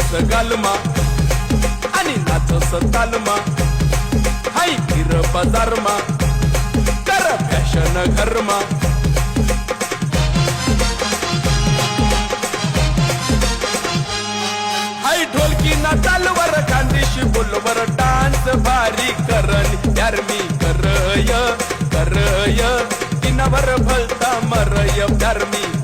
केस गालमा आणि नाचस तालमा हाय फिर बाजारमा कर फॅशन घरमा हाय ढोलकी ना तालवर खांदेशी बोलवर डान्स भारी करन यार मी करय किनावर भलता मरय यार मी